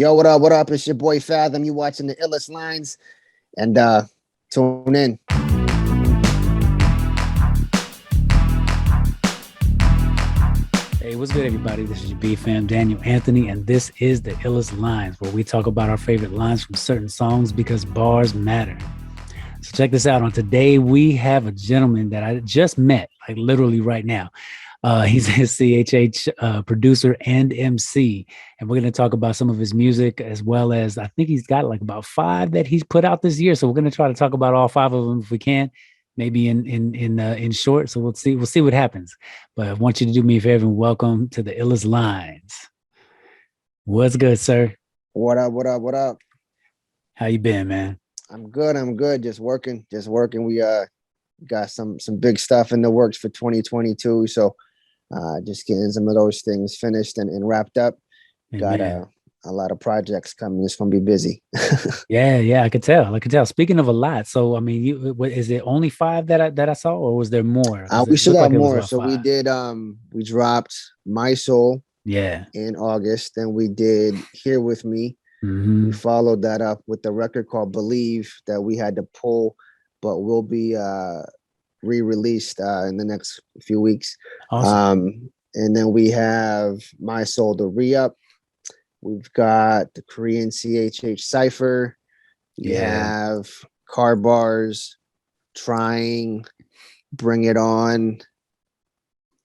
Yo, what up? What up? It's your boy Phathom. You watching the iLLest lines, and tune in. Hey, what's good, everybody? This is your B fam, Daniel Anthony, and this is the iLLest lines, where we talk about our favorite lines from certain songs because bars matter. So check this out. On today, we have a gentleman that I just met, like literally right now. He's a CHH producer and MC, and we're going to talk about some of his music, as well as I think he's got like about 5 that he's put out this year. So we're going to try to talk about all 5 of them if we can, maybe in short. So we'll see what happens. But I want you to do me a favor and welcome to the iLLest lines. What's good, sir? What up? What up? What up? How you been, man? I'm good. Just working. We got some big stuff in the works for 2022. So just getting some of those things finished and wrapped up. Got a lot of projects coming. It's gonna be busy. Yeah, I could tell. Speaking of a lot, so I mean, is it only 5 that I saw, or was there more? We still got more. So 5. We did we dropped My Soul in August. Then we did Here With Me. Mm-hmm. We followed that up with the record called Believe that we had to pull, but will be re-released in the next few weeks. Awesome. And then we have My Soul to Re-Up. We've got the Korean CHH Cypher. We have Car Bars, Trying, Bring It On.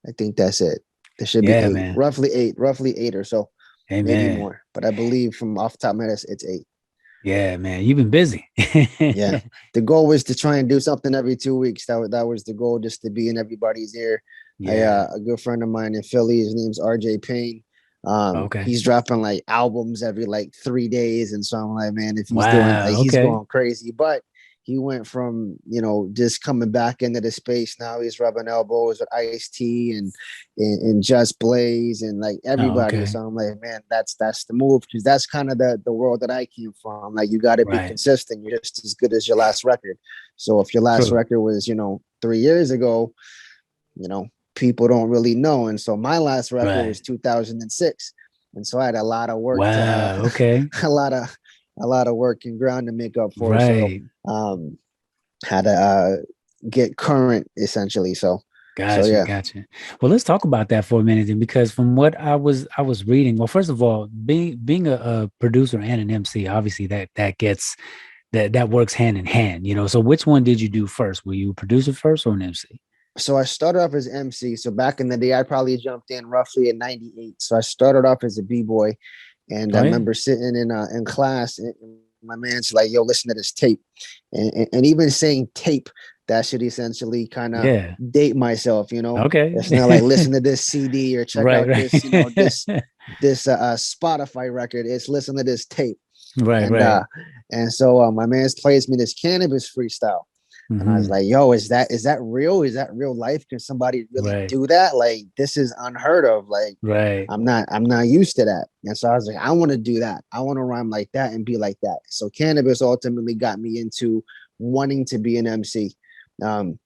I think that's it. There should be 8, man. Roughly eight or so. Maybe more. But I believe from off the top of my head, it's 8. Yeah, man, you've been busy. Yeah, the goal was to try and do something every 2 weeks. That was the goal, just to be in everybody's ear. Yeah. A good friend of mine in Philly, his name's RJ Payne. He's dropping like albums every like 3 days, and so I'm like, man, if he's doing like he's going crazy. But he went from just coming back into the space. Now he's rubbing elbows with Ice-T and Just Blaze and like everybody. So I'm like, man, that's the move, because that's kind of the world that I came from. Like, you got to be consistent. You're just as good as your last record. So if your last record was 3 years ago, people don't really know. And so my last record was 2006, and so I had a lot of work. A lot of work and ground to make up for. So had to get current, essentially. So Gotcha. Well, let's talk about that for a minute then, because from what I was reading, well, first of all, being a producer and an MC, obviously that works hand in hand, so which one did you do first? Were you a producer first or an MC? So I started off as MC. So back in the day, I probably jumped in roughly in 98. So I started off as a B-boy, and I remember sitting in class, and my man's like, yo, listen to this tape. And even saying tape, that should essentially kind of date myself, It's not like listen to this CD or check out this, this Spotify record. It's listen to this tape. And so my man plays me this Cannabis freestyle. Mm-hmm. And I was like, yo, is that real? Is that real life? Can somebody really do that? Like, this is unheard of. Like, I'm not used to that. And so I was like, I want to do that. I want to rhyme like that and be like that. So Cannabis ultimately got me into wanting to be an MC. And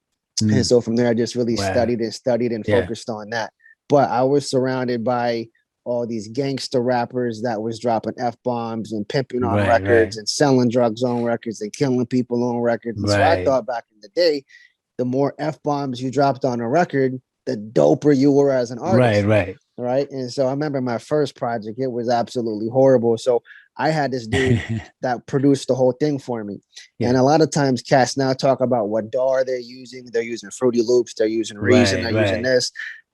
so from there, I just really studied and focused on that. But I was surrounded by all these gangster rappers that was dropping F-bombs and pimping on records and selling drugs on records and killing people on records. And so I thought back in the day, the more F-bombs you dropped on a record, the doper you were as an artist. Right. And so I remember my first project, it was absolutely horrible. So I had this dude that produced the whole thing for me. And a lot of times cats now talk about what DAW they're using. They're using Fruity Loops. They're using Reason. They're using this.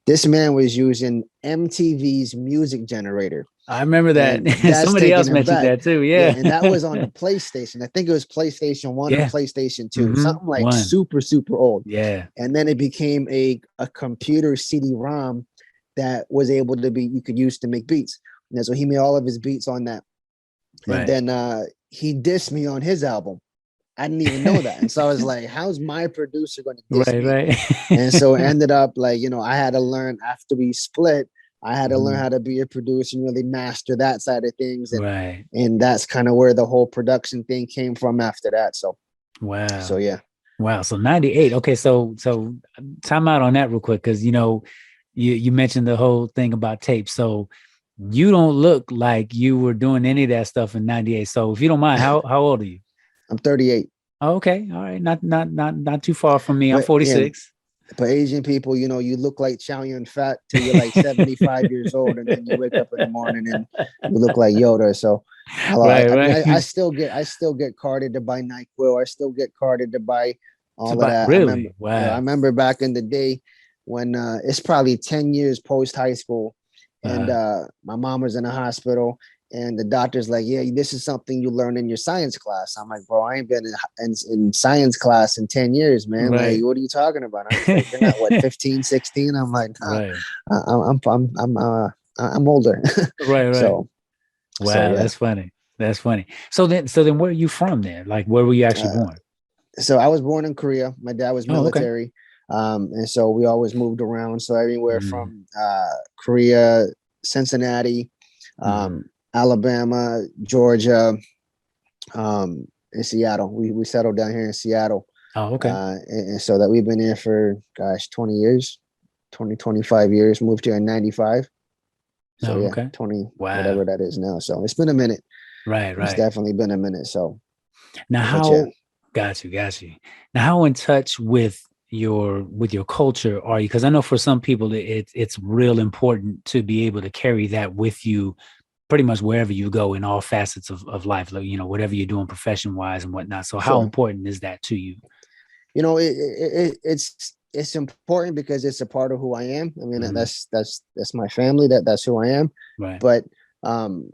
This man was using MTV's music generator. I remember that. Somebody else mentioned that too. Yeah. And that was on the PlayStation. I think it was PlayStation 1 or PlayStation 2. Something like super, super old. Yeah. And then it became a computer CD-ROM that was able to you could use to make beats. And so he made all of his beats on that. And then he dissed me on his album. I didn't even know that. And so I was like, how's my producer going to diss me? And so it ended up like, I had to learn after we split, I had to learn how to be a producer and really master that side of things. And, and that's kind of where the whole production thing came from after that. So, So, yeah. Wow. So 98. Okay. So time out on that real quick. Cause you mentioned the whole thing about tape. So you don't look like you were doing any of that stuff in 98. So if you don't mind, how old are you? I'm 38. Oh, okay. All right. Not too far from me. I'm But yeah, 46. but Asian people, you look like chow yun fat till you're like 75 years old, and then you wake up in the morning and you look like Yoda. So Right, I mean, right. I still get carded to buy NyQuil. I still get carded to buy To all of buy, that. really? I Wow. remember back in the day when it's probably 10 years post high school, and my mom was in the hospital, and the doctor's like, yeah, this is something you learn in your science class. I'm like, bro, I ain't been in science class in 10 years, man. Like, Right. what are you talking about? He's like, you're not, what, 15, 16? I'm like, nah, Right. I'm older. Right, right. so, Wow, yeah. that's funny. That's funny. So then where are you from then? Like where were you actually Uh, born? so I was born in Korea. My dad was Oh, okay. military. And so we always moved around. So everywhere Mm-hmm. from Korea, Cincinnati, Mm-hmm. um, Alabama, Georgia, in Seattle. We settled down here in Seattle. Oh, okay. And so that we've been here for, gosh, 20 years, 25 years, moved here in 95. So Oh, yeah, okay. 20, Wow. whatever that is now. So it's been a minute. Right, It's right. definitely been a minute. So, Now but yeah. how got you. Now how in touch with your culture are you? Because I know for some people it's real important to be able to carry that with you pretty much wherever you go in all facets of life, like, whatever you're doing profession wise and whatnot. So how Sure. important is that to you? It's important because it's a part of who I am. I mean, Mhm. that's my family. That's who I am. Right. But um,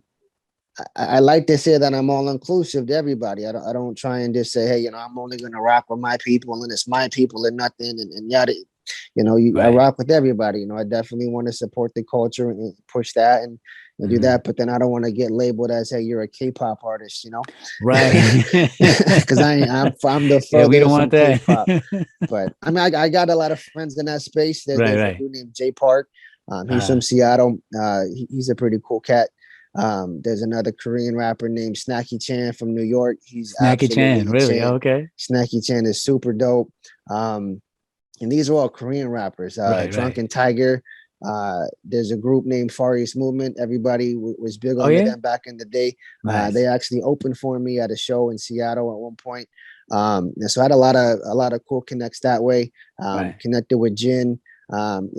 I like to say that I'm all inclusive to everybody. I don't try and just say, hey, I'm only going to rock with my people and it's my people and nothing and yada. I Right. rock with everybody. I definitely want to support the culture and push that and do Mhm. that. But then I don't want to get labeled as, hey, you're a K-pop artist, Right. because I'm the Yeah, we don't furthest want from that. K-pop. But I mean, I got a lot of friends in that space. Right, There's a right. dude named Jay Park. He's from Seattle. He's a pretty cool cat. There's another Korean rapper named Snacky Chan from New York. He's Snacky absolutely Chan, really? insane. Okay. Snacky Chan is super dope. And these are all Korean rappers. Right, right. Drunken Tiger. There's a group named Far East Movement. Everybody was big Oh onto yeah? them back in the day. They Nice. actually opened for me at a show in Seattle at one point. And so I had a lot of cool connects that way. Right. Connected with Jin, and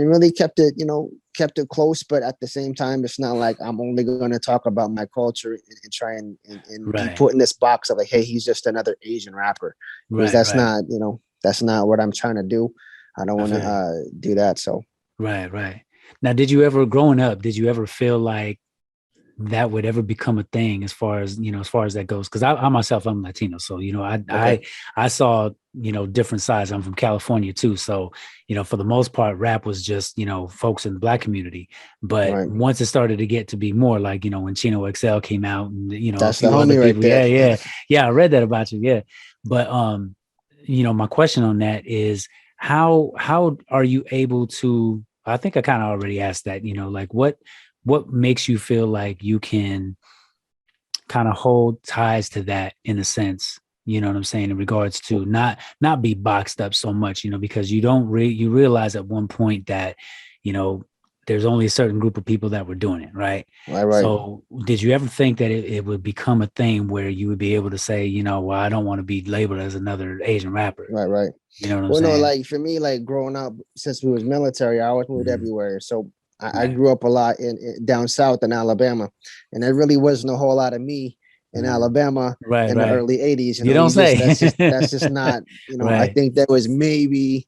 really kept it close. But at the same time, it's not like I'm only going to talk about my culture and try and be Right. put in this box of like, hey, he's just another Asian rapper, because Right, right. that's not what I'm trying to do. I don't I want feel you. to do that. So Right, right. Now, growing up, did you ever feel like that would ever become a thing as far as that goes? Because I myself, I'm Latino, so okay, I saw different sides. I'm from California too, so for the most part, rap was just folks in the Black community. But right, once it started to get to be more like when Chino XL came out and a that's the few other homie right people, there. yeah, I read that about you, yeah. But my question on that is how are you able to? I think I kind of already asked that. Like what makes you feel like you can kind of hold ties to that in a sense, you know what I'm saying, in regards to not be boxed up so much, because you realize at one point that you know there's only a certain group of people that were doing it, right? Right. So did you ever think that it would become a thing where you would be able to say, well, I don't want to be labeled as another Asian rapper? Right. You know what I'm Well, no, saying? like for me, like growing up, since we was military, I always moved Mhm. everywhere. So I Right. grew up a lot in down south in Alabama, and there really wasn't a whole lot of me in Mhm. Alabama Right, in the right. early '80s. You don't say. That's just not. I Right. think there was maybe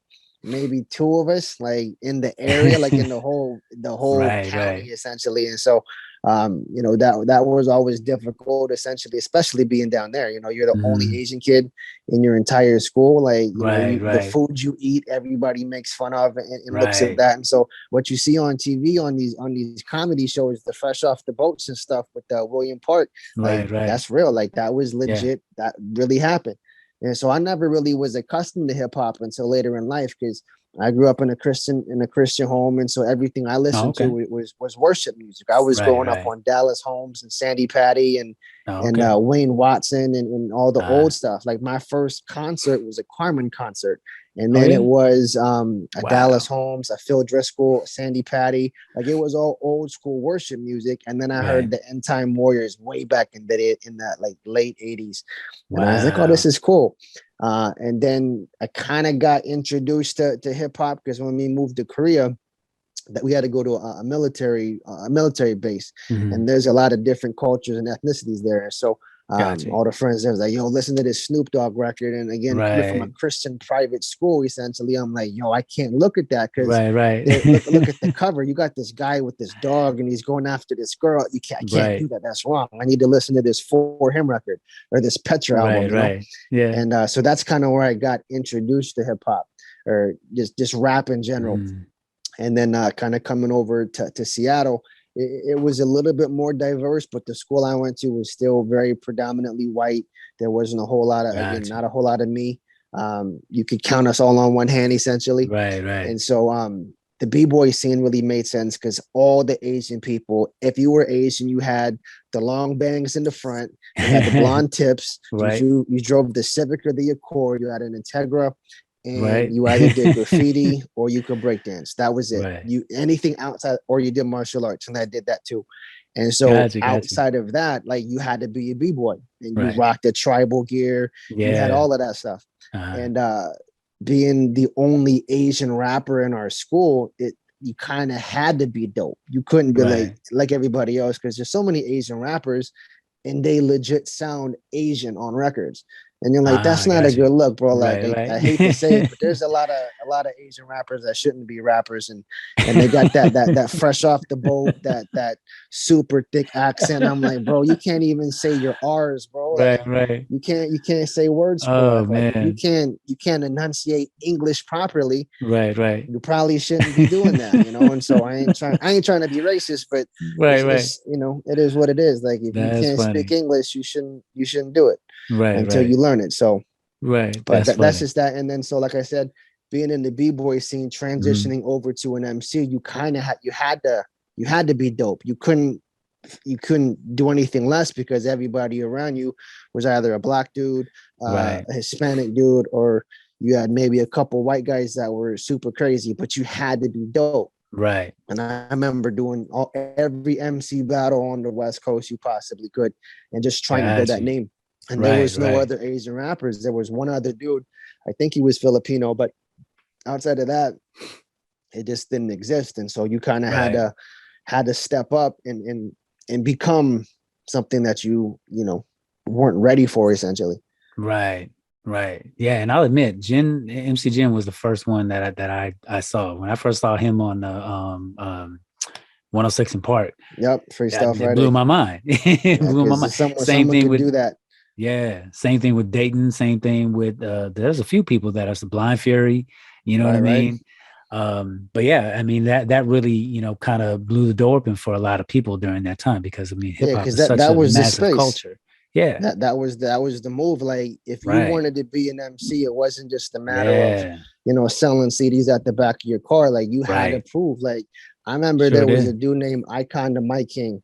two of us like in the area, like in the whole Right, county right. essentially. And so that was always difficult, essentially, especially being down there. You're the only Mhm. Asian kid in your entire school. Like, Right, the right, food you eat, everybody makes fun of and looks at right, that. And so what you see on TV on these comedy shows, the fresh off the boats and stuff with William Park, like right, right. that's real. Like that was Yeah. legit. That really happened. And so I never really was accustomed to hip hop until later in life, because I grew up in a Christian home, and so everything I Oh, listened to okay. was worship music. I was Right, growing up right. on Dallas Holmes and Sandy Patty Oh, and okay. Wayne Watson and all the Uh, old stuff. Like my first concert was a Carmen concert, And then it was a Wow. Dallas Holmes, a Phil Driscoll, Sandy Patty. Like it was all old school worship music. And then I heard the End Time Warriors way back in that like late 80s. And I was like, oh, this is cool. And then I kind of got introduced to hip hop because when we moved to Korea, that we had to go to a military base, and there's a lot of different cultures and ethnicities there. So all the friends there was like, yo, listen to this Snoop Dogg record. And again, you're from a Christian private school, essentially. I'm like, yo, I can't look at that because look at the cover. You got this guy with this dog and he's going after this girl. I can't do that. That's wrong. I need to listen to this For Him record or this Petra album. You know? Yeah. And so that's kind of where I got introduced to hip hop or just rap in general. And then kind of coming over to Seattle, it was a little bit more diverse, but the school I went to was still very predominantly white. There wasn't a whole lot of, again, not a whole lot of me. You could count us all on one hand, essentially. Right. And so the B-boy scene really made sense because all the Asian people, if you were Asian, you had the long bangs in the front, you had the blonde tips, you drove the Civic or the Accord, you had an Integra, and you either did graffiti or you could break dance. That was it. You anything outside, or you did martial arts, and I did that too. And so outside of that, like you had to be a b-boy, and you rocked the tribal gear. You had all of that stuff. And being the only Asian rapper in our school, you kind of had to be dope. You couldn't be like everybody else because there's so many Asian rappers, and they legit sound Asian on records. And you're like, that's not a good look, bro. Like, I hate to say it, but there's a lot of Asian rappers that shouldn't be rappers, and they got that fresh off the boat, that super thick accent. I'm like, bro, you can't even say your R's, bro. Like, you can't say words. Oh man, like, you can't enunciate English properly. Right. You probably shouldn't be doing that, you know. And so I ain't trying to be racist, but it's, you know, it is what it is. Like if you can't speak English, you shouldn't do it. Until you learn it. So but that's just that. And then so like I said, being in the b-boy scene, transitioning over to an MC, you kind of you had to be dope. You couldn't do anything less because everybody around you was either a black dude, a Hispanic dude, or you had maybe a couple white guys that were super crazy, but you had to be dope. And I remember doing every MC battle on the West Coast you possibly could, and just trying to build that name. And there was no other Asian rappers. There was one other dude. I think he was Filipino, but outside of that, it just didn't exist. And so you kind of had to step up and become something that you weren't ready for, essentially. Right. Yeah, and I'll admit, MC Jin was the first one that I saw when I first saw him on the 106 in Park. Yep, Freestyle Friday. Blew my mind. Blew my mind. Same thing with do that. Yeah, same thing with Dayton. Same thing with there's a few people that are Sublime Fury. You know what I mean? But yeah, I mean that really kind of blew the door open for a lot of people during that time because I mean hip hop is such a massive culture. Yeah, that was the move. Like if you wanted to be an MC, it wasn't just a matter of selling CDs at the back of your car. Like you had to prove. Like I remember there was a dude named Icon the Mike King.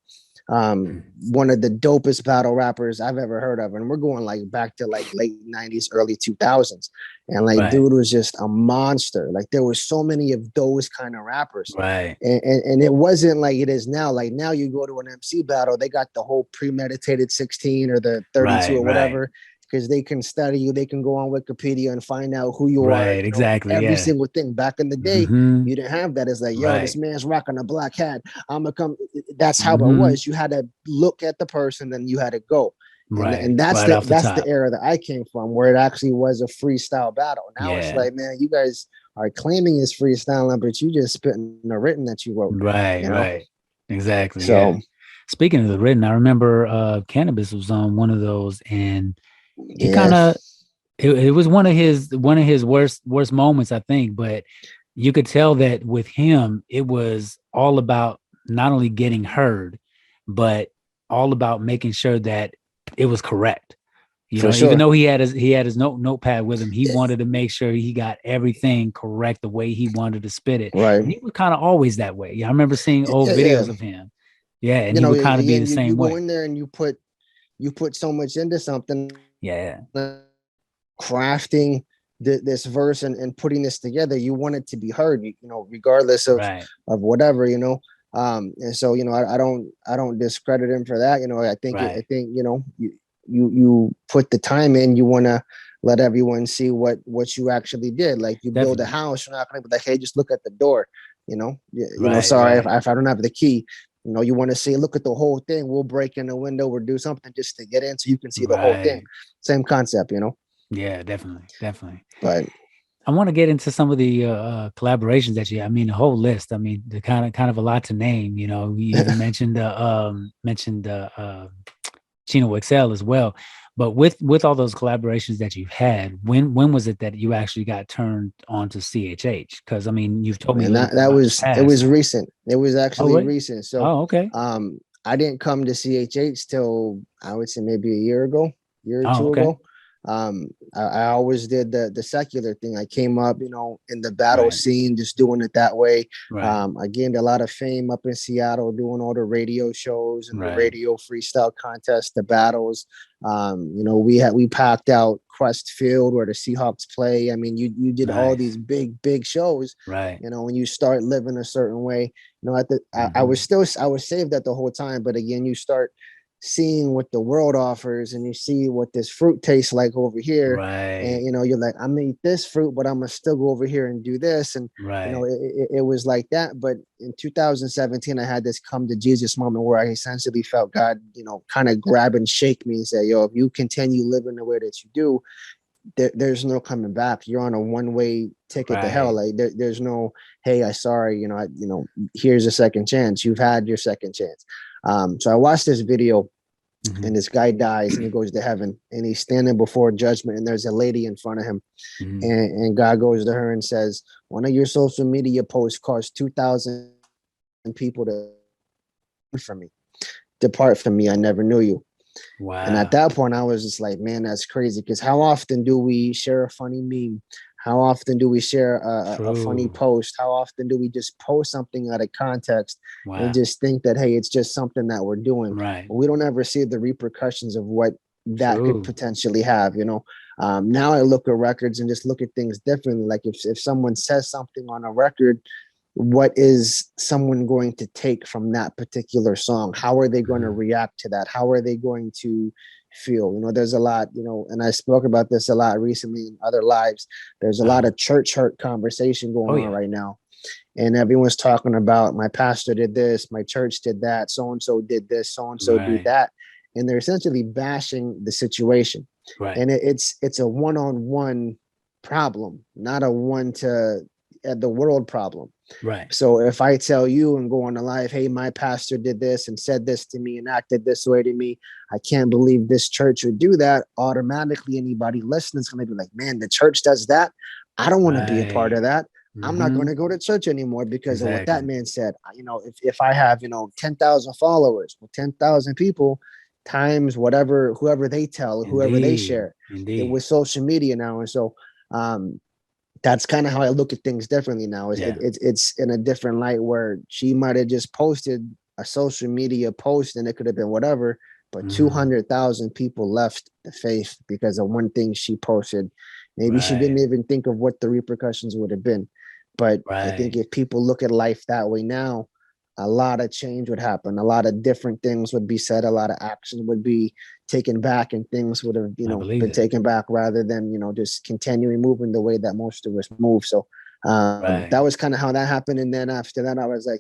One of the dopest battle rappers I've ever heard of, and we're going like back to like late 90s, early 2000s, and like dude was just a monster. Like there were so many of those kind of rappers, and it wasn't like it is now. Like now you go to an MC battle, they got the whole premeditated 16 or the 32 or whatever, because they can study you, they can go on Wikipedia and find out who you are. Exactly. Every single thing. Back in the day, you didn't have that. It's like, yo, this man's rocking a black hat. I'm gonna come. That's how it was. You had to look at the person, then you had to go. And that's the era that I came from, where it actually was a freestyle battle. Now it's like, man, you guys are claiming it's freestyling, but you just spitting the written that you wrote. Right. Exactly. So speaking of the written, I remember Cannabis was on one of those, and he kind of it was one of his worst moments, I think, but you could tell that with him it was all about not only getting heard, but all about making sure that it was correct. Even though he had his notepad with him, he wanted to make sure he got everything correct the way he wanted to spit it. And he was kind of always that way. I remember seeing old videos of him. Yeah, and he would kind of be the same way. You go in there and you put so much into something. Yeah. Crafting this verse and putting this together, you want it to be heard, regardless of whatever, and so I don't discredit him for that. I think you put the time in. You want to let everyone see what you actually did. Like, you build a house, you're not going to be like, hey, just look at the door. Sorry if I don't have the key. You want to see, look at the whole thing. We'll break in the window or do something just to get in so you can see the whole thing. Same concept, Yeah, definitely. But I want to get into some of the collaborations that I mean, the whole list. I mean, the kind of a lot to name. You even mentioned Chino XL as well. But with all those collaborations that you've had, when was it that you actually got turned on to CHH? Because I mean, you've told me it was recent. It was actually recent. So okay. I didn't come to CHH till, I would say, maybe a year or two ago. I always did the secular thing. I came up, in the battle scene, just doing it that way. I gained a lot of fame up in Seattle, doing all the radio shows and the radio freestyle contests, the battles. We packed out Quest Field where the Seahawks play. I mean, you did all these big shows. When you start living a certain way, I was saved that the whole time. But again, you start seeing what the world offers, and you see what this fruit tastes like over here, and you're like, I'm gonna eat this fruit, but I'm gonna still go over here and do this, and it was like that. But in 2017, I had this come to Jesus moment where I essentially felt God, kind of grab and shake me and say, yo, if you continue living the way that you do, there's no coming back. You're on a one-way ticket to hell. Like, there's no, hey, I sorry, here's a second chance. You've had your second chance. So I watched this video, and this guy dies and he goes to heaven, and he's standing before judgment, and there's a lady in front of him, and God goes to her and says, one of your social media posts caused 2,000 people to from me. Depart from me, I never knew you. Wow. And at that point, I was just like, man, that's crazy. Because how often do we share a funny meme? How often do we share a funny post? How often do we just post something out of context and just think that, hey, it's just something that we're doing? We don't ever see the repercussions of what that could potentially have, Now I look at records and just look at things differently. Like, if someone says something on a record, what is someone going to take from that particular song? How are they going to react to that? How are they going to feel? There's a lot, and I spoke about this a lot recently in other lives. There's a lot of church hurt conversation going on right now. And everyone's talking about, my pastor did this, my church did that, so-and-so did this, so-and-so did that. And they're essentially bashing the situation. And it's a one-on-one problem, not a one to the world problem. So if I tell you and go on a live, hey, my pastor did this and said this to me and acted this way to me, I can't believe this church would do that. Automatically, anybody listening is going to be like, man, the church does that. I don't want to be a part of that. I'm not going to go to church anymore because of what that man said. If I have, 10,000 followers, 10,000 people times whoever they tell, whoever they share, with social media now. And so, that's kind of how I look at things differently now. It's in a different light, where she might have just posted a social media post and it could have been whatever, but 200,000 people left the faith because of one thing she posted. Maybe she didn't even think of what the repercussions would have been. But I think if people look at life that way now, a lot of change would happen. A lot of different things would be said. A lot of action would be taken back, and things would have, been taken back, rather than, just continuing moving the way that most of us move. So that was kind of how that happened. And then after that, I was like,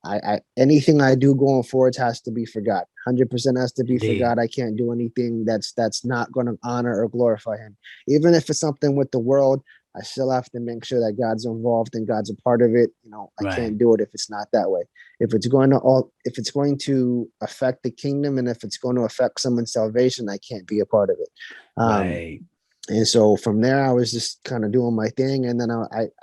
I anything I do going forward has to be for God. 100% has to be for God. I can't do anything that's not going to honor or glorify him. Even if it's something with the world, I still have to make sure that God's involved and God's a part of it. I can't do it if it's not that way. If it's going to affect the kingdom, and if it's going to affect someone's salvation, I can't be a part of it. And so from there, I was just kind of doing my thing. And then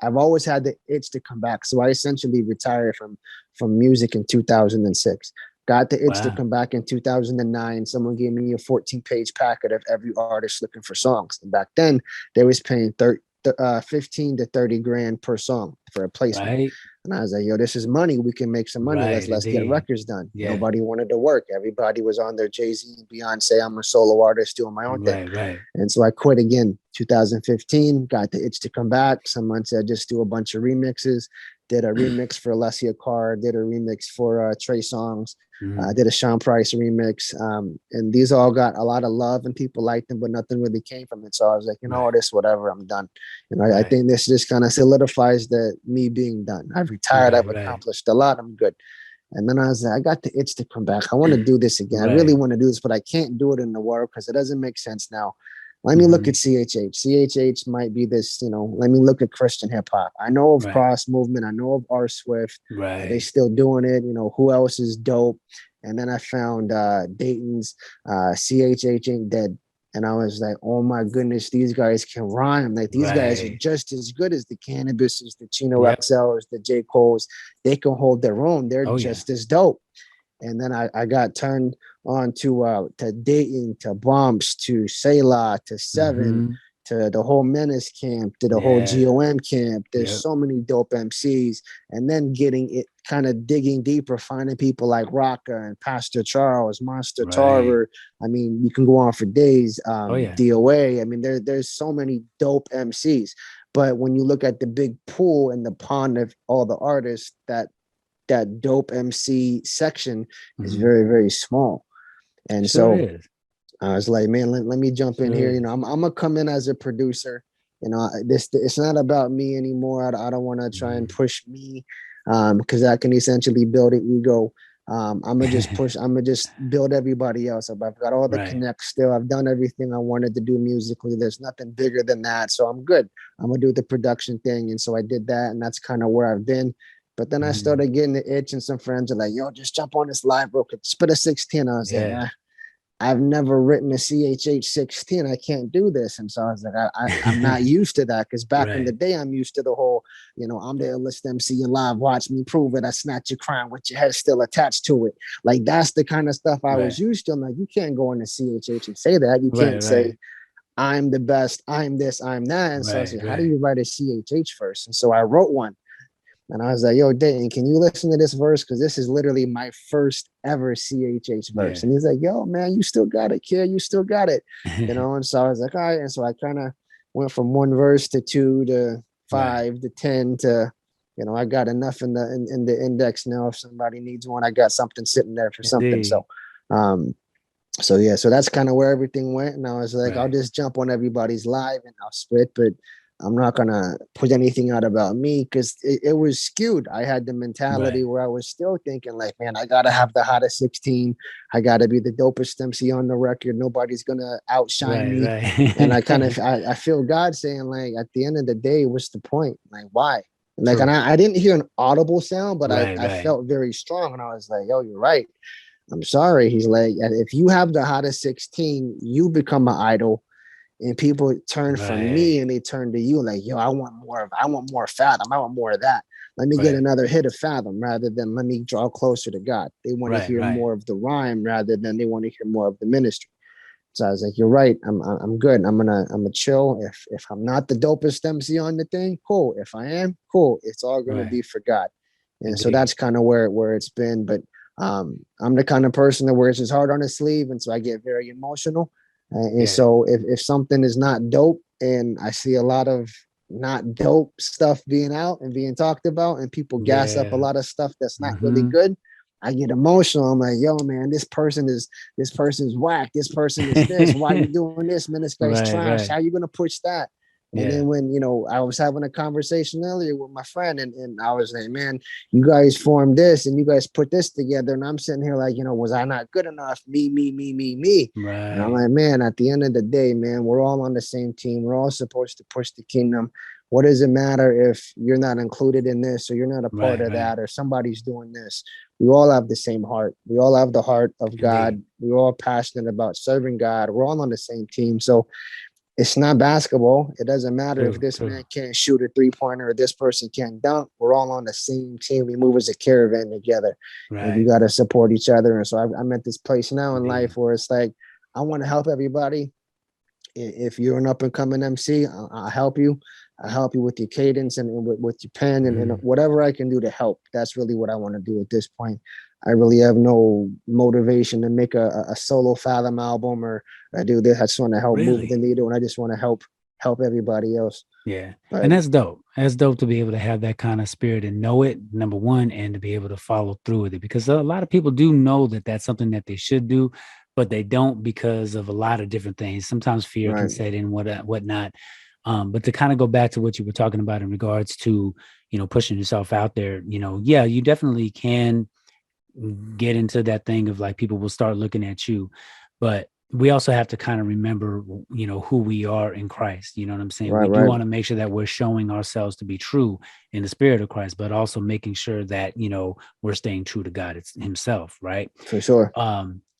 I've always had the itch to come back. So I essentially retired from music in 2006. Got the itch to come back in 2009. Someone gave me a 14-page packet of every artist looking for songs. And back then, they was paying 15 to 30 grand per song for a placement. And I was like, yo, this is money. We can make some money. Right, Let's get indeed. records done. Yeah. Nobody wanted to work. Everybody was on their Jay-Z and Beyonce. I'm a solo artist doing my own thing. Right. And so I quit again, 2015, got the itch to come back. Someone said, just do a bunch of remixes. Did a remix for Alessia Carr, did a remix for Trey Songz, did a Sean Price remix. And these all got a lot of love and people liked them, but nothing really came from it. So I was like, you know what, this, whatever, I'm done. And I think this just kind of solidifies that me being done. I've retired, I've accomplished a lot, I'm good. And then I was like, I got the itch to come back. I want to do this again. I really want to do this, but I can't do it in the world because it doesn't make sense now. Let me look at CHH. CHH might be this, let me look at Christian hip hop. I know of Cross Movement. I know of R Swift. They still doing it. Who else is dope? And then I found Dayton's CHH Ain't Dead. And I was like, oh my goodness, these guys can rhyme. Like these guys are just as good as the Cannabises, the Chino XLs, the J. Coles. They can hold their own. They're just as dope. And then I got turned on to Dayton, to Bumps, to Selah, to Seven, to the whole Menace camp, to the whole GOM camp. There's so many dope MCs. And then getting it, kind of digging deeper, finding people like Rocka and Pastor Charles, Monster Tarver. I mean, you can go on for days. DOA. I mean, there's so many dope MCs. But when you look at the big pool and the pond of all the artists, that dope MC section is very, very small. And so I was like, man, let me jump in here. I'm gonna come in as a producer. It's not about me anymore. I don't want to try and push me because that can essentially build an ego. I'm gonna just push. I'm gonna just build everybody else up. I've got all the connects still. I've done everything I wanted to do musically. There's nothing bigger than that, so I'm good. I'm gonna do the production thing, and so I did that, and that's kind of where I've been. But then I started getting the itch, and some friends are like, yo, just jump on this live, bro. Spit a 16. I was like, I've never written a CHH 16. I can't do this. And so I was like, I'm not used to that. Because back in the day, I'm used to the whole, I'm the iLLest MC in live. Watch me prove it. I snatch your crown with your head still attached to it. Like, that's the kind of stuff I was used to. I'm like, you can't go into CHH and say that. You can't say, I'm the best, I'm this, I'm that. And so I said, how do you write a CHH first? And so I wrote one. And I was like, yo, Dayton, can you listen to this verse? Because this is literally my first ever CHH verse. And he's like, yo, man, you still got it, kid. You still got it. And so I was like, all right. And so I kind of went from one verse to 2 to 5 to 10 to, I got enough in the index now. If somebody needs one, I got something sitting there for something. So, so that's kind of where everything went. And I was like, I'll just jump on everybody's live and I'll spit, but I'm not going to put anything out about me because it was skewed. I had the mentality where I was still thinking like, man, I got to have the hottest 16. I got to be the dopest MC on the record. Nobody's going to outshine me. And I feel God saying like, at the end of the day, what's the point? Like, why? Like, and I didn't hear an audible sound, but I felt very strong. And I was like, yo, you're right. I'm sorry. He's like, if you have the hottest 16, you become an idol. And people turn from me and they turn to you like, yo, I want more Phathom. I want more of that. Let me get another hit of Phathom rather than let me draw closer to God. They want to hear more of the rhyme rather than they want to hear more of the ministry. So I was like, you're right. I'm good. I'm gonna chill. If I'm not the dopest MC on the thing, cool. If I am, cool. It's all gonna be for God. And so that's kind of where it's been. But I'm the kind of person that wears his heart on his sleeve, and so I get very emotional. And so if something is not dope and I see a lot of not dope stuff being out and being talked about and people gas up a lot of stuff that's not really good, I get emotional. I'm like, yo, man, this person is whack. This person is this. Why you doing this, man? This guy's trash. How you going to push that? And then when, I was having a conversation earlier with my friend and I was like, man, you guys formed this and you guys put this together. And I'm sitting here like, was I not good enough? Me. And I'm like, man, at the end of the day, man, we're all on the same team. We're all supposed to push the kingdom. What does it matter if you're not included in this or you're not a part of that or somebody's doing this? We all have the same heart. We all have the heart of God. We're all passionate about serving God. We're all on the same team. So it's not basketball. It doesn't matter if this man can't shoot a 3-pointer or this person can't dunk. We're all on the same team. We move as a caravan together. And we got to support each other. And so I'm at this place now in life where it's like, I want to help everybody. If you're an up and coming MC, I'll help you. I'll help you with your cadence and with your pen and whatever I can do to help. That's really what I want to do at this point. I really have no motivation to make a solo Phathom album or I do this. I just want to help move the needle, and I just want to help everybody else. Yeah. And that's dope. That's dope to be able to have that kind of spirit and know it, number one, and to be able to follow through with it, because a lot of people do know that that's something that they should do, but they don't because of a lot of different things. Sometimes fear can set in, whatnot. But to kind of go back to what you were talking about in regards to, pushing yourself out there, yeah, you definitely can get into that thing of like people will start looking at you, but we also have to kind of remember, who we are in Christ. You know what I'm saying? We do want to make sure that we're showing ourselves to be true in the spirit of Christ, but also making sure that, we're staying true to God himself. Right. For sure.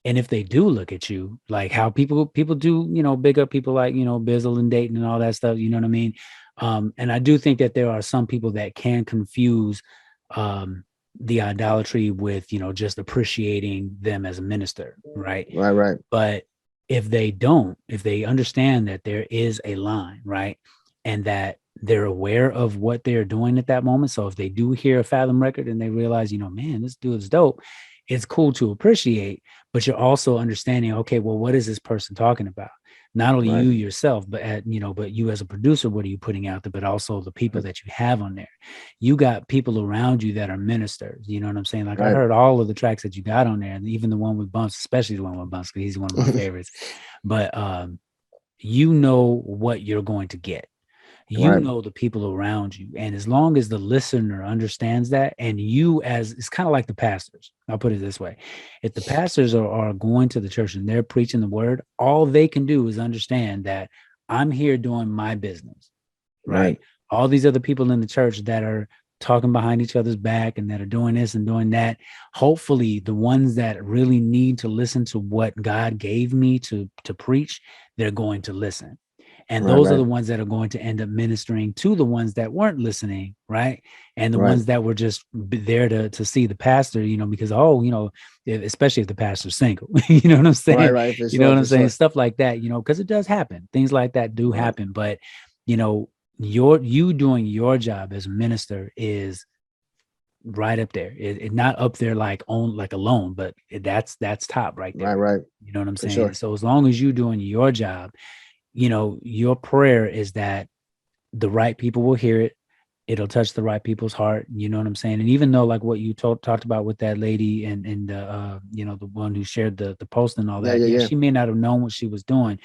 And if they do look at you, like how people do, big up people like, Bizzle and Dayton and all that stuff, you know what I mean? And I do think that there are some people that can confuse, the idolatry with, just appreciating them as a minister. Right. But if they understand that there is a line, right, and that they're aware of what they're doing at that moment. So if they do hear a Phathom record and they realize, man, this dude is dope, it's cool to appreciate, but you're also understanding, okay, well, what is this person talking about? Not only you yourself, but but you as a producer, what are you putting out there? But also the people that you have on there. You got people around you that are ministers. You know what I'm saying? Like I heard all of the tracks that you got on there, and even the one with Bumps, especially the one with Bumps, because he's one of my favorites. But you know what you're going to get. You know the people around you. And as long as the listener understands that, and it's kind of like the pastors. I'll put it this way. If the pastors are going to the church and they're preaching the word, all they can do is understand that I'm here doing my business, right? All these other people in the church that are talking behind each other's back and that are doing this and doing that, hopefully the ones that really need to listen to what God gave me to preach, they're going to listen. And those are the ones that are going to end up ministering to the ones that weren't listening, right? And the ones that were just there to see the pastor, because, especially if the pastor's single, you know what I'm saying? You know what I'm saying? Stuff like that, because it does happen. Things like that do happen. But, you doing your job as a minister is right up there. It not up there like alone, but that's top right there. You know what I'm saying? Sure. So as long as you're doing your job, your prayer is that the right people will hear it. It'll touch the right people's heart. You know what I'm saying? And even though like what you talked about with that lady and the one who shared the post and all that, she may not have known what she was doing.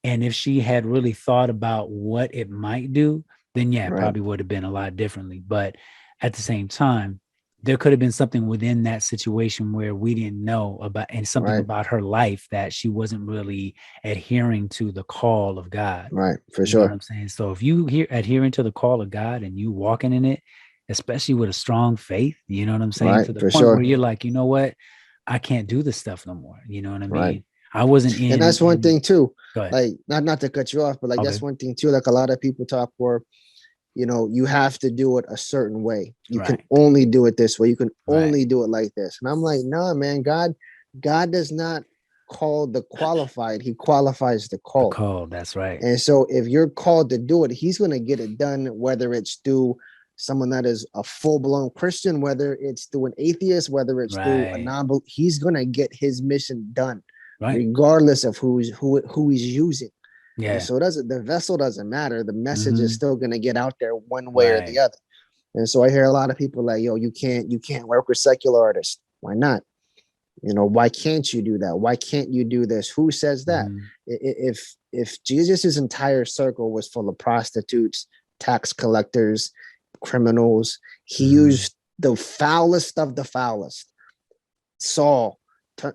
And if she had really thought about what it might do, then it probably would have been a lot differently. But at the same time, there could have been something within that situation where we didn't know about, and something about her life that she wasn't really adhering to the call of God. Right. For sure. You know what I'm saying? So if you adhering to the call of God and you walking in it, especially with a strong faith, you know what I'm saying? To the point where you're like, you know what? I can't do this stuff no more. You know what I mean? I wasn't in. And that's one thing too. Like not to cut you off, but like that's one thing too. Like a lot of people talk for, you have to do it a certain way. You can only do it this way. You can only do it like this. And I'm like, nah, man, God does not call the qualified. He qualifies the call. That's right. And so if you're called to do it, he's going to get it done, whether it's through someone that is a full-blown Christian, whether it's through an atheist, whether it's through a non-believer, he's going to get his mission done, regardless of who he's using. Yeah. And so the vessel doesn't matter. The message is still going to get out there one way or the other. And so I hear a lot of people like, yo, you can't work with secular artists. Why not? Why can't you do that? Why can't you do this? Who says that? If Jesus's entire circle was full of prostitutes, tax collectors, criminals, he used the foulest of the foulest. Saul,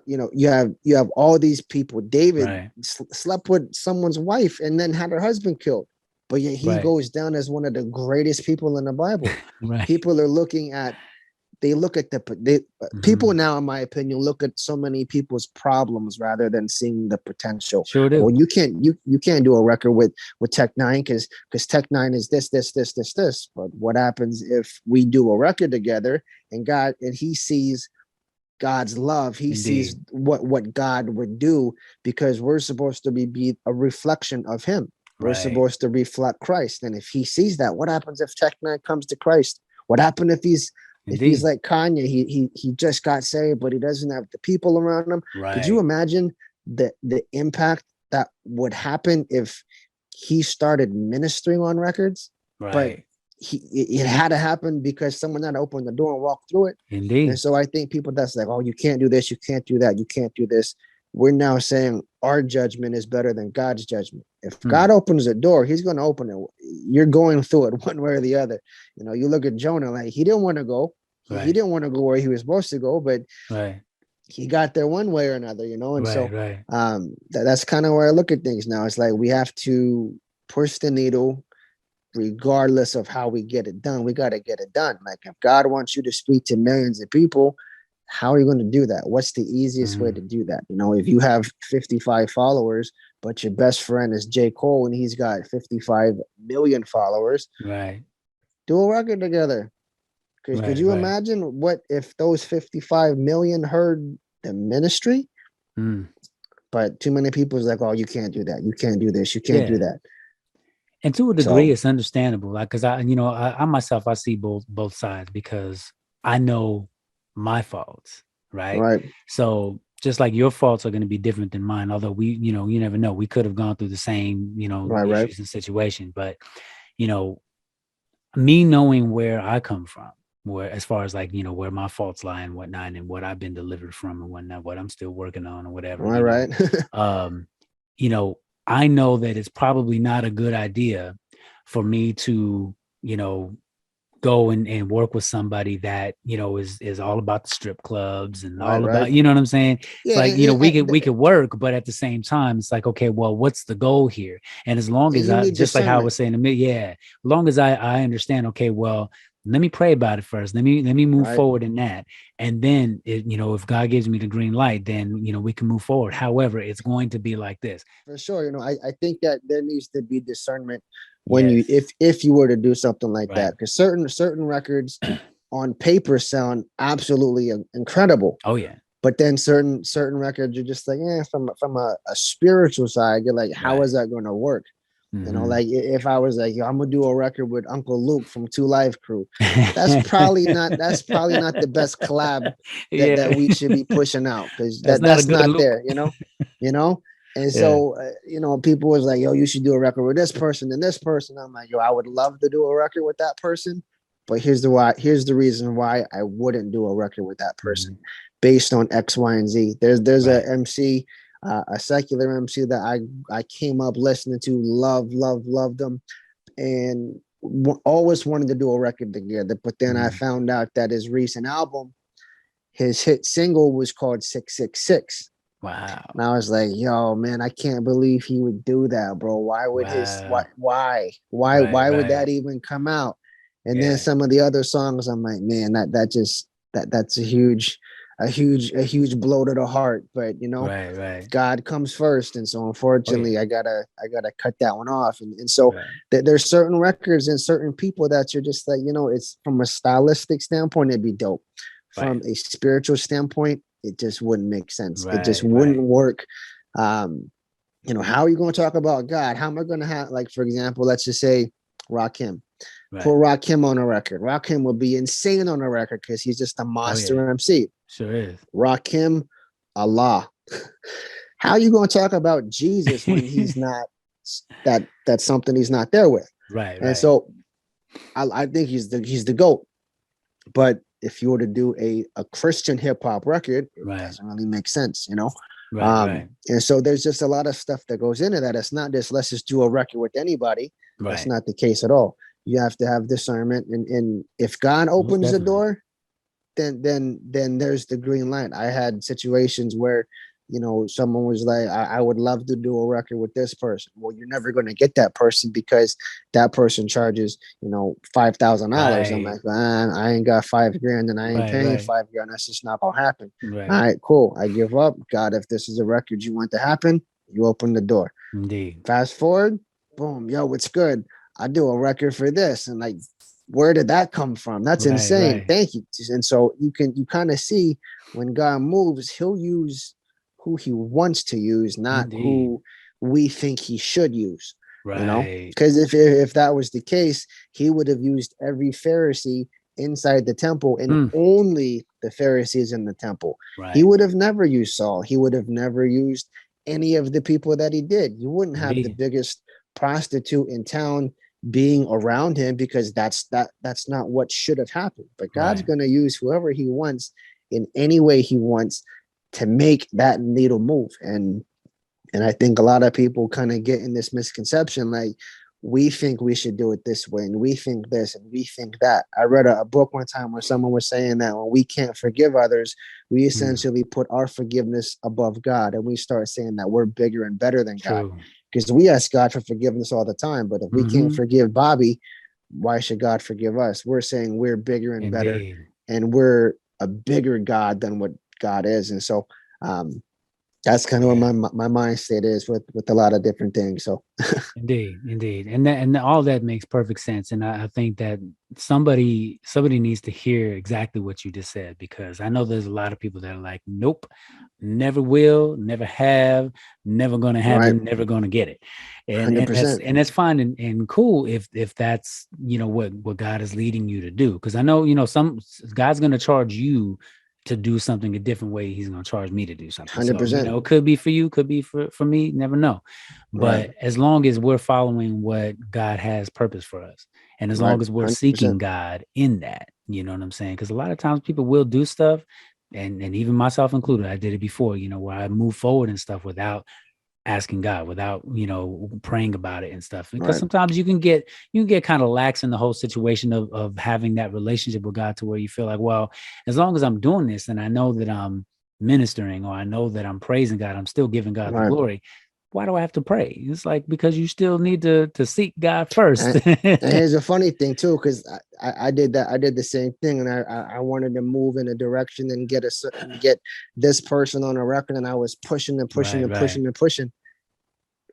you have all these people. David slept with someone's wife and then had her husband killed, but yet he goes down as one of the greatest people in the Bible. People are looking at, people now, in my opinion, look at so many people's problems rather than seeing the potential. Sure do. Well, you can't do a record with Tech Nine because Tech Nine is this. But what happens if we do a record together and he sees God's love. He sees Indeed. what God would do, because we're supposed to be a reflection of him. We're Right. supposed to reflect Christ. And if he sees that, what happens if Tech Nine comes to Christ? What happened if he's Indeed. like Kanye? He just got saved, but he doesn't have the people around him. Could you Right. imagine the impact that would happen if he started ministering on records? But Right. it had to happen because someone had to open the door and walk through it. And Indeed. so I think people that's like, oh, you can't do this, you can't do that, you can't do this. We're now saying our judgment is better than God's judgment. If God opens the door, he's going to open it. You're going through it one way or the other. You know, you look at Jonah, like he didn't want to go. He didn't want to go where he was supposed to go, but he got there one way or another, you know? And so that's kind of where I look at things now. It's like we have to push the needle regardless of how we get it done. We got to get it done. Like if God wants you to speak to millions of people, how are you going to do that? What's the easiest way to do that? You know, if you have 55 followers, but your best friend is J. Cole and he's got 55 million followers, do a record together. Because could you imagine what if those 55 million heard the ministry? But too many people is like, oh, you can't do that. You can't do this. You can't do that. And to a degree, it's understandable. Like, because I myself, I see both sides because I know my faults, right? So just like your faults are going to be different than mine, although we, you never know. We could have gone through the same, issues and situation. But, me knowing where I come from, where as far as like, where my faults lie and whatnot, and what I've been delivered from and whatnot, what I'm still working on or whatever. I know that it's probably not a good idea for me to, go and work with somebody that, is all about the strip clubs and all about, you know what I'm saying? It's like, we could work, but at the same time, it's like, okay, well, what's the goal here? And as long as I, just like how I was saying to me, as long as I understand, okay, well, let me pray about it first. Let me move forward in that. And then, if God gives me the green light, then, we can move forward. However, it's going to be like this. For sure. I think that there needs to be discernment when you, if you were to do something like that, because certain records on paper sound absolutely incredible. Oh yeah. But then certain records, you're just like, from a spiritual side, you're like, how is that going to work? Like if I was like, I'm gonna do a record with Uncle Luke from 2 Live Crew, that's probably not the best collab that we should be pushing out, because that's not there, And so people was like, yo, you should do a record with this person and this person. I'm like, yo, I would love to do a record with that person, but here's the reason why I wouldn't do a record with that person, based on X, Y, and Z. There's a MC, a secular MC that I came up listening to, loved them, and always wanted to do a record together. But then I found out that his recent album, his hit single was called 666. Wow. And I was like, yo, man, I can't believe he would do that, bro. Why would why would that even come out? And then some of the other songs, I'm like, man, that's a huge blow to the heart. But God comes first, and so unfortunately, I gotta cut that one off. And so there's certain records and certain people that you're just like, it's from a stylistic standpoint, it'd be dope. From a spiritual standpoint, it just wouldn't make sense. It just wouldn't work. How are you going to talk about God? How am I going to have, like, for example, let's just say Rakim. Put Rakim on a record. Rakim would be insane on a record because he's just a monster MC. Sure is. Rakim, Allah. How are you going to talk about Jesus when he's not that's something he's not there with? And so I think he's the GOAT. But if you were to do a Christian hip hop record, it doesn't really make sense, And so there's just a lot of stuff that goes into that. It's not just let's just do a record with anybody. That's not the case at all. You have to have discernment, and if God opens the door, then there's the green light. I had situations where someone was like, I would love to do a record with this person. Well, you're never going to get that person because that person charges $5,000. I'm like, man, I ain't got $5,000 and I ain't paying $5,000. That's just not gonna happen. All right, cool. I give up. God, if this is a record you want to happen, you open the door. Indeed. Fast forward, boom, yo, it's good. I do a record for this, and like where did that come from? That's Right, insane. right. Thank you. And so you kind of see when God moves, he'll use who he wants to use, not Indeed. who we think he should use. Right. Because if that was the case, he would have used every Pharisee inside the temple and only the Pharisees in the temple. He Right. would have never used Saul. He would have never used any of the people that he did. You wouldn't have the Indeed. biggest prostitute in town being around him, because that's not what should have happened. But God's Right. going to use whoever he wants in any way he wants to make that needle move. And I think a lot of people kind of get in this misconception, like we think we should do it this way, and we think this, and we think that. I read a book one time where someone was saying that when we can't forgive others, we essentially put our forgiveness above God, and we start saying that we're bigger and better than God. True. Because we ask God for forgiveness all the time, but if we can't forgive Bobby, why should God forgive us? We're saying we're bigger and better, Indeed. and we're a bigger God than what God is. And so that's kind of Yeah. where my mindset is with a lot of different things. So Indeed, indeed, and all that makes perfect sense. And I think that somebody needs to hear exactly what you just said, because I know there's a lot of people that are like, nope, never will, never have, never going to right, happen, never going to get it, and 100%. that's fine and cool if that's what God is leading you to do. Because I know some God's going to charge you to do something a different way. He's going to charge me to do something. So 100%. it could be for you, could be for me, never know. Right, But as long as we're following what God has purpose for us, and as right, long as we're seeking 100%. God in that, you know what I'm saying? Because a lot of times people will do stuff, and even myself included, I did it before, where I move forward and stuff without asking God, without praying about it and stuff. Because Right, sometimes you can get kind of lax in the whole situation of having that relationship with God, to where you feel like, well, as long as I'm doing this and I know that I'm ministering, or I know that I'm praising God, I'm still giving God the right. glory. Why do I have to pray? It's like, because you still need to seek God first. And here's a funny thing too, because I did that. I did the same thing, and I wanted to move in a direction and get this person on a record, and I was pushing and pushing Right, and right. pushing and pushing.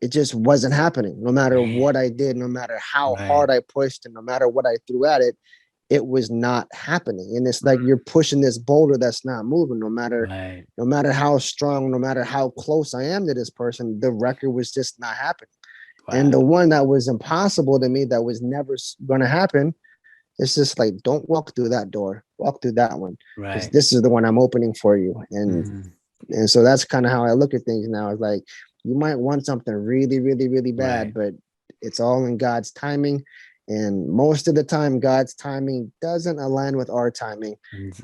It just wasn't happening. No matter Man, what I did, no matter how right. hard I pushed, and no matter what I threw at it, it was not happening. And it's like you're pushing this boulder that's not moving. Right. No matter how strong, no matter how close I am to this person, the record was just not happening. And the Wow. one that was impossible to me, that was never going to happen, it's just like, don't walk through that door, walk through that one, because Right. this is the one I'm opening for you. Mhm. And so that's kind of how I look at things now. It's like, you might want something really, really, really bad, Right. but it's all in God's timing. And most of the time, God's timing doesn't align with our timing.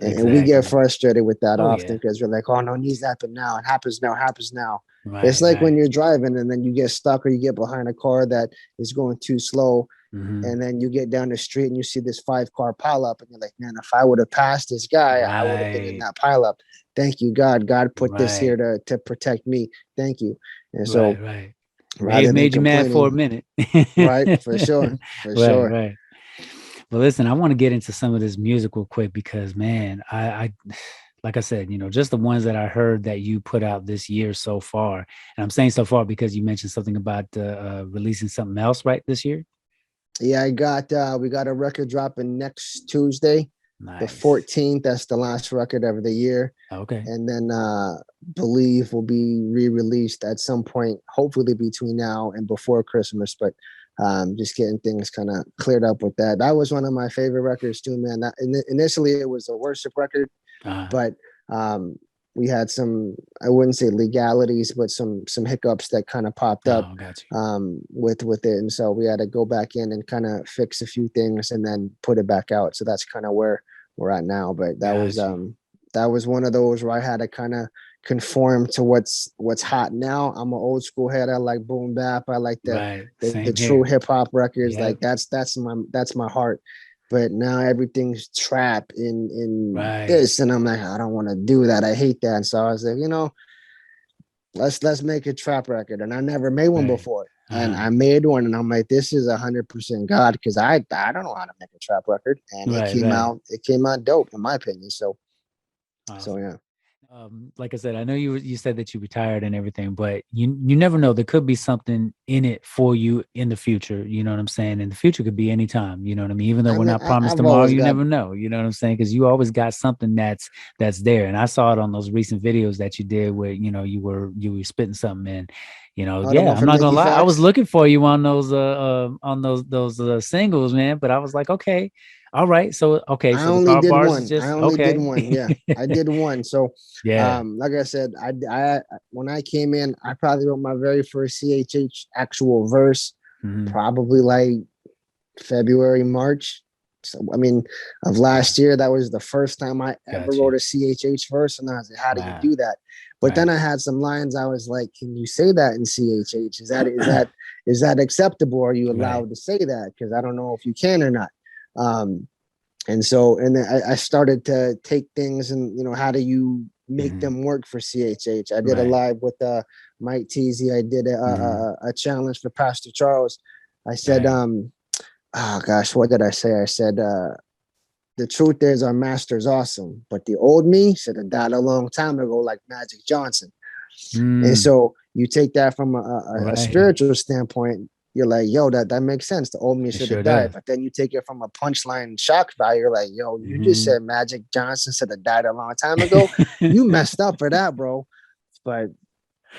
And we get Exactly. frustrated with that Oh often, yeah. because we're like, oh, no, it needs to happen now. It happens now, happens now. It's Right, like when right. you're driving and then you get stuck, or you get behind a car that is going too slow. Mhm. And then you get down the street and you see this 5-car pileup, and you're like, man, if I would have passed this guy, I would have been in Right. that pileup. Thank you, God. God put this here Right. to protect me. Thank you. And Right, so right. May have rather than made you mad for a complaining, minute. right, for sure, for Right, sure. right. But listen, I want to get into some of this music real quick, because man, I like I said, just the ones that I heard that you put out this year so far. And I'm saying so far because you mentioned something about releasing something else right this year. Yeah, we got a record dropping next Tuesday, the Nice. 14th. That's the last record of the year. Okay. And then believe will be re-released at some point, hopefully between now and before Christmas. But just getting things kind of cleared up with that. That was one of my favorite records too, man. Initially it was a worship record, Uh, but um, we had some, I wouldn't say legalities, but some hiccups that kind of popped up oh, got you. with it, and so we had to go back in and kind of fix a few things and then put it back out. So that's kind of where we're at now. But Got you. that was one of those where I had to kind of conform to what's hot now. I'm an old school head. I like boom bap. I like Right. the Same true here. hip hop records. Like Yep. that's my heart. But now everything's trap in Right. this, and I'm like, I don't want to do that. I hate that. And so I was like, let's make a trap record. And I never made one Right. before, and Uh-huh. I made one, and I'm like, this is 100% God, because I don't know how to make a trap record, and Right. Right. it came out dope in my opinion. So Awesome. yeah. Like I said, I know you said that you retired and everything, but you never know. There could be something in it for you in the future. You know what I'm saying? And the future could be anytime. You know what I mean? Even though I we're mean, not promised I've tomorrow, always you got. never know. You know what I'm saying? Because you always got something that's there. And I saw it on those recent videos that you did where you were spitting something in. Oh, the Yeah, one I'm for not gonna Nikki lie. I was Fax. looking for you on those singles, man. But I was like, okay, all right. So I so the only car did bars is one. I just only did okay. one. Yeah, I did one. So, Yeah. like I said, I when I came in, I probably wrote my very first CHH actual verse, Mhm. probably like February, March. So, I mean, of Yeah. last year, that was the first time I ever Gotcha. wrote a CHH verse, and I was like, "How do you Wow. do that?" But then Right. I had some lines. I was like, "Can you say that in CHH? Is that acceptable? Are you Right. allowed to say that? Because I don't know if you can or not." Um, and then I started to take things and how do you make Mhm. them work for CHH? I did a Right. live with Mike Teasy. I did Mhm. a challenge for Pastor Charles. I said, Right. oh gosh, what did I say? I said, the truth is our master's awesome, but the old me should have died a long time ago, like Magic Johnson. And Mm. so you take that from a Right. spiritual standpoint, you're like, yo, that makes sense. The old me It should have sure died. does. But then you take it from a punchline shock value, you're like, yo, you just Mhm. said Magic Johnson should have died a long time ago. You messed up for that, bro. But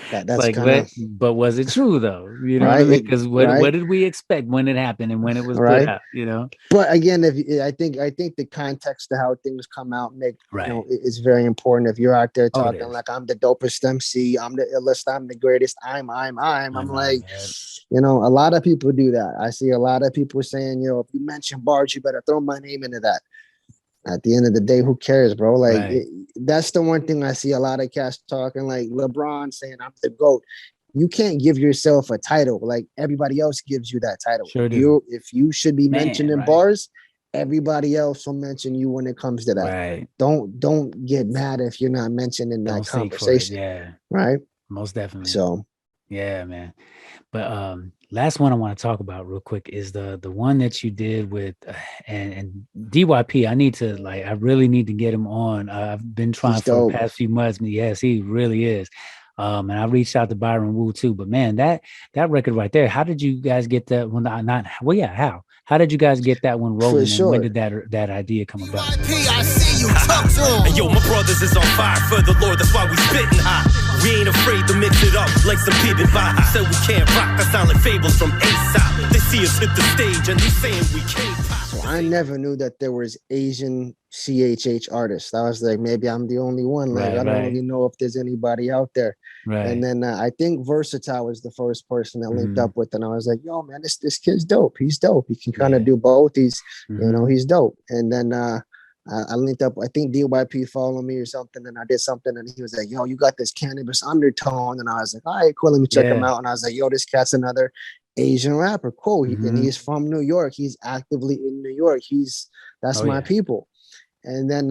It's that's like, kind of but was it true though? You know what I right. mean? Because what Right. did we expect when it happened and when it was put Right. out? You know? But again, if I think the context of how things come out make Right. is very important. If you're out there Oh, it talking is. like I'm the dopest MC, I'm the illest, I'm the greatest, I'm like, Man. a lot of people do that. I see a lot of people saying, if you mention bars, you better throw my name into that. At the end of the day, who cares, bro? Like Right. that's the one thing I see a lot of cats talking like LeBron saying I'm the GOAT. You can't give yourself a title like everybody else gives you that title. Sure do. If you should be mentioned Man, in right. bars, everybody else will mention you when it comes to that. Right. Don't get mad if you're not mentioned in that Don't seek for it. conversation, Yeah. right? Most definitely. So Yeah, man. But last one I want to talk about real quick is the one that you did with and DYP. I really need to get him on. I've been trying he's for the dope. past few months. But yes, he really is. And I reached out to Byron Wu too. But man, that record right there. How did you guys get that one? Not well, yeah. How did you guys get that one For rolling? And when sure. did that idea come about? I see you, talk to him. Hey, yo, my brothers is on fire for the Lord, that's why we spitting hot. We ain't afraid to mix it up like some pib and baja. Said we can't rock, that sound like fables from Aesop. They see us hit the stage and they saying we can't pop. So I never knew that there was Asian CHH artists. I was like, maybe I'm the only one. Like, Right, I don't right, really know if there's anybody out there. And right. then I think Versatile was the first person that linked Mhm. up with, and I was like, yo, man, this kid's dope. He's dope. He can kind of Yeah. do both. Mhm. He's dope. And then I linked up. I think DYP followed me or something, and I did something, and he was like, "Yo, you got this cannabis undertone," and I was like, "All right, cool. Let me check him Yeah. out." And I was like, "Yo, this cat's another Asian rapper. Cool. And Mhm. he's from New York. He's actively in New York. That's Oh my yeah. people." And then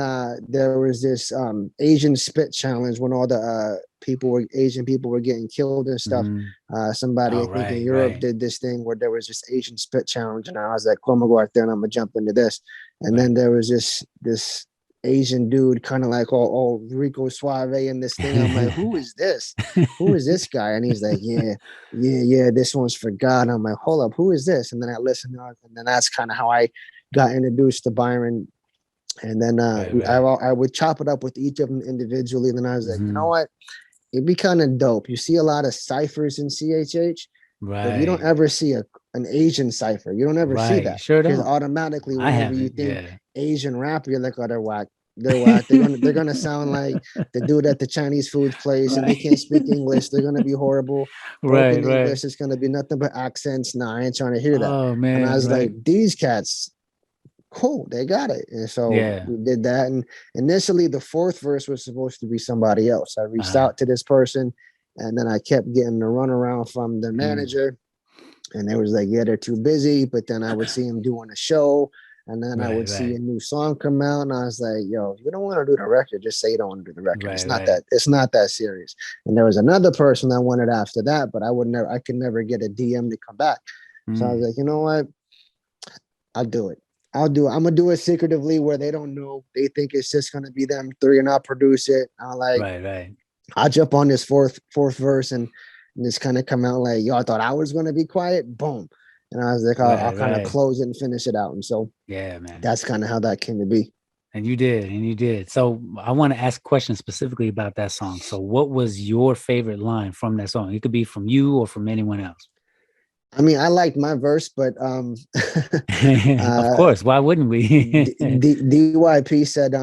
there was this Asian spit challenge when all the Asian people were getting killed and stuff. Mhm. Somebody I Oh, think in right, Europe right, did this thing where there was this Asian spit challenge, and I was like, "Cool, I'm gonna go out there and I'm gonna jump into this." And right. then there was this Asian dude, kind of like all Rico Suave in this thing. I'm like, "Who is this? Who is this guy?" And he's like, "Yeah, this one's for God." I'm like, "Hold up, who is this?" And then I listened, and then that's kind of how I got introduced to Byron. And then Right, right. I would chop it up with each of them individually. And then I was like, you know Mhm. what? It'd be kind of dope. You see a lot of ciphers in CHH, but you don't Right, ever see an Asian cipher. You don't ever see right. that Sure because don't. automatically, I whenever you haven't. think Yeah. Asian rap, you're like, oh, they're whack. They're whack. They're gonna sound like the dude at the Chinese food place, and they Right. can't speak English. They're gonna be horrible. Right, Broken right. English is gonna be nothing but accents. Nah, I ain't trying to hear that. Oh And I man, was like, right. these cats, cool, they got it. And so Yeah. we did that. And initially the fourth verse was supposed to be somebody else. I reached Uh-huh. out to this person, and then I kept getting the runaround from the Mhm. manager, and they was like, yeah, they're too busy. But then I would see him doing a show, and then I Right, would see right. a new song come out, and I was like, yo, if you don't want to do the record, just say you don't want to do the record. Right, right. It's not that serious. And there was another person that wanted after that, but I could never get a DM to come back. So I was Mm. like, you know what? I'll do it. I'm gonna do it secretively where they don't know. They think it's just gonna be them three, and I'll produce it. Right. I'll jump on this fourth verse and just kind of come out like, yo, I thought I was gonna be quiet. Boom. And I was like, I'll kind of close it and finish it out. And so yeah, man, that's kind of how that came to be. And you did. So I want to ask questions specifically about that song. So what was your favorite line from that song? It could be from you or from anyone else. I mean, I liked my verse, but of course, why wouldn't we? DYP said,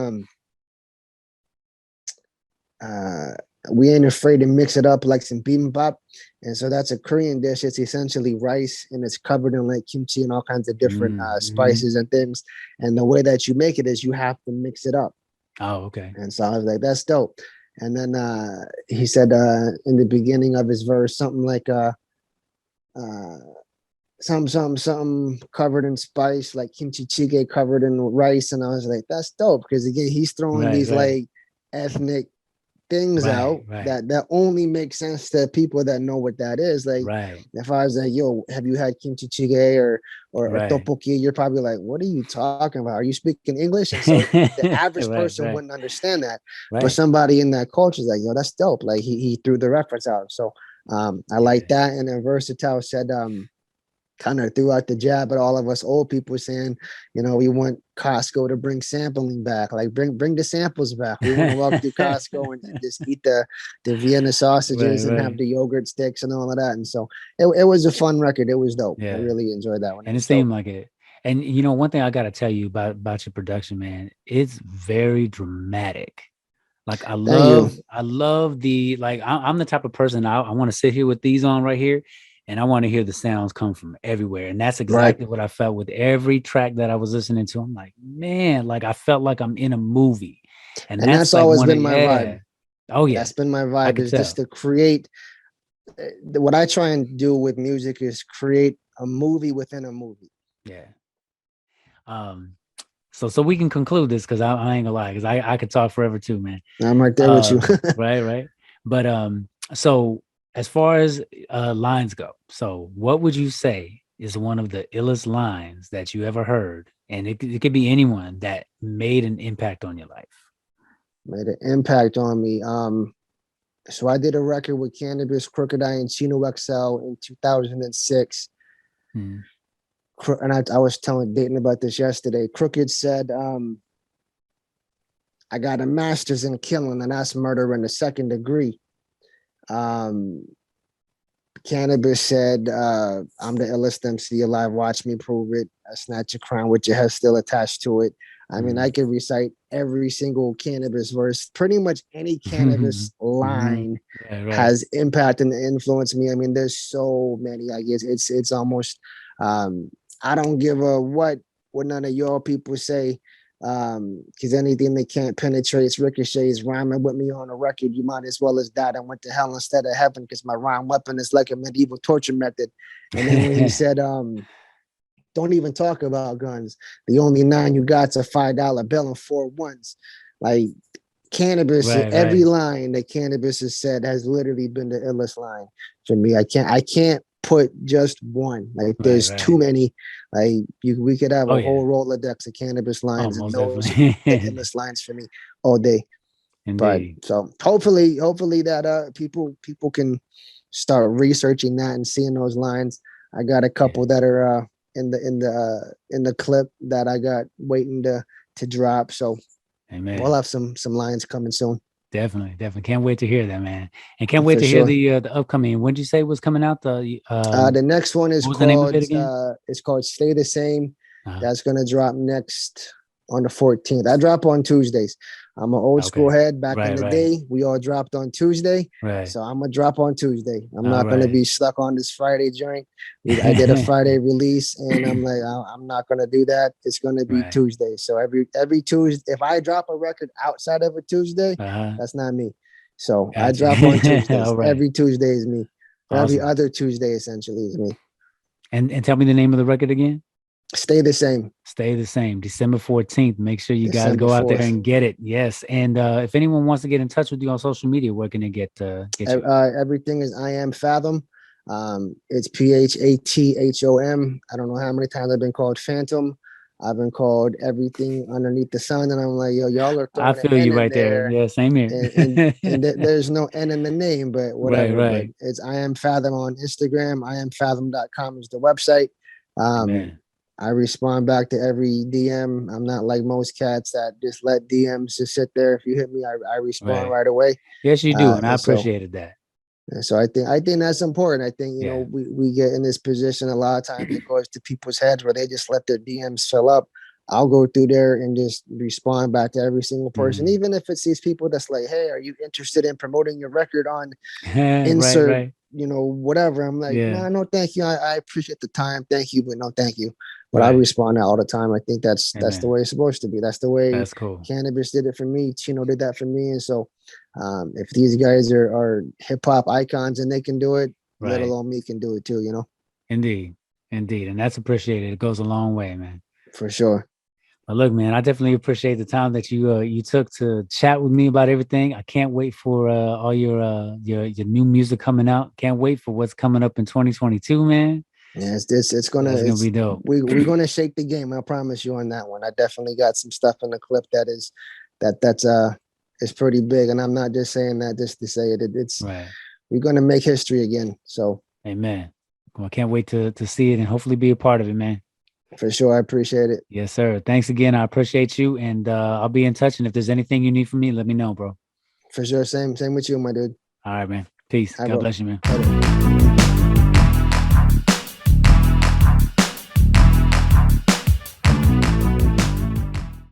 we ain't afraid to mix it up like some bibimbap. And so that's a Korean dish. It's essentially rice and it's covered in like kimchi and all kinds of different spices and things. And the way that you make it is you have to mix it up. Oh, okay. And so I was like, that's dope. And then he said in the beginning of his verse, something like something covered in spice, like kimchi jjigae covered in rice. And I was like, that's dope. Because again, he's throwing these like ethnic things out that only make sense to people that know what that is. Like if I was like, yo, have you had kimchi jjigae or tteokbokki, you're probably like, what are you talking about? Are you speaking English? And so the average person wouldn't understand that. But somebody in that culture is like, yo, that's dope. Like he threw the reference out. So I like that. And then Versatile said kind of threw out the jab at all of us old people saying, you know, we want Costco to bring sampling back, like bring the samples back. We want to walk through Costco and just eat the Vienna sausages and have the yogurt sticks and all of that. And so it was a fun record. It was dope. I really enjoyed that one. And it seemed like it. And you know, one thing I got to tell you about your production, man, it's very dramatic. Like I love the, like, I'm the type of person, I want to sit here with these on right here. And I want to hear the sounds come from everywhere. And that's exactly what I felt with every track that I was listening to. I'm like, man, like I felt like I'm in a movie. And that's like always been my vibe. Oh, yeah. That's been my vibe, is just to create. What I try and do with music is create a movie within a movie. Yeah. So we can conclude this, because I ain't gonna lie, because I could talk forever too, man. I'm right there with you. right. But so as far as lines go, so what would you say is one of the illest lines that you ever heard? And it could be anyone that made an impact on your life. Made an impact on me. So I did a record with Cannabis, Crooked I, and Chino XL in 2006. And I was telling Dayton about this yesterday. Crooked said, I got a master's in killing, and that's murder in the second degree. Cannabis said, I'm the illest MC alive, watch me prove it. I snatch your crown with your head still attached to it. I mean, I could recite every single Cannabis verse. Pretty much any Cannabis line has impacted and influenced me. I mean, there's so many. I guess it's almost I don't give a what none of y'all people say. Because anything they can't penetrate ricochets rhyming with me on a record, you might as well as died and went to hell instead of heaven, because my rhyme weapon is like a medieval torture method. And then when he said, don't even talk about guns, the only 9 you got's a $5 bill and 4 ones. Like Cannabis, every line that Cannabis has said has literally been the illest line for me. I can't put just one. Like there's too many. Like we could have a whole Rolodex of Cannabis lines, and those are the illest lines for me all day. Indeed. But so hopefully that people can start researching that and seeing those lines. I got a couple that are in the clip that I got waiting to drop. So we'll have some lines coming soon. Definitely. Can't wait to hear that, man. And can't wait to hear the upcoming. When did you say was coming out? The next one is called it's called Stay the Same. That's gonna drop next on the 14th. I drop on Tuesdays. I'm an old school head. Back in the day, we all dropped on Tuesday. So I'm gonna drop on Tuesday. I'm not gonna be stuck on this Friday joint. I did a Friday release, and I'm like, I'm not gonna do that. It's gonna be Tuesday. So every Tuesday, if I drop a record outside of a Tuesday, that's not me. So I drop on Tuesdays. Every Tuesday is me. Every other Tuesday essentially is me. And tell me the name of the record again. Stay the Same. Stay the Same. December 14th. Make sure you guys go out there and get it. Yes. And if anyone wants to get in touch with you on social media, where can they get you? Everything is I.AM.Phathom. It's Phathom. I don't know how many times I've been called Phantom. I've been called everything underneath the sun, and I'm like, yo, y'all are I throwing an feel N you in right there. there, Yeah, same here. there's no N in the name, but whatever. Right. But it's I am Phathom on Instagram. iamfathom.com is the website. Amen. I respond back to every DM. I'm not like most cats that just let DMs just sit there. If you hit me, I respond right away. Yes, you do, and I And so appreciated that. and so I think that's important. I think, you Yeah. know, we get in this position a lot of times. It goes to people's heads where they just let their DMs fill up. I'll go through there and just respond back to every single person, even if it's these people that's like, hey, are you interested in promoting your record on insert, Right. you know, whatever. I'm like, Yeah. no, thank you. I appreciate the time. Thank you, but no, thank you. But I Right. respond all the time. I think that's the Amen. way it's supposed to be. That's the way That's cool. Cannabis did it for me. Chino did that for me. And so if these guys are hip hop icons and they can do it, let Right. alone me can do it too, you know? Indeed. And that's appreciated. It goes a long way, man. For sure. But look, man, I definitely appreciate the time that you took to chat with me about everything. I can't wait for all your new music coming out. Can't wait for what's coming up in 2022, man. Yeah, it's gonna be dope. We're gonna shake the game. I promise you on that one. I definitely got some stuff in the clip that's is pretty big, and I'm not just saying that just to say it. It's right. We're gonna make history again. So, amen. Well, I can't wait to see it and hopefully be a part of it, man. For sure, I appreciate it. Yes, sir. Thanks again. I appreciate you, and I'll be in touch. And if there's anything you need from me, let me know, bro. For sure, same with you, my dude. All right, man. Peace. God bless you, man. Later.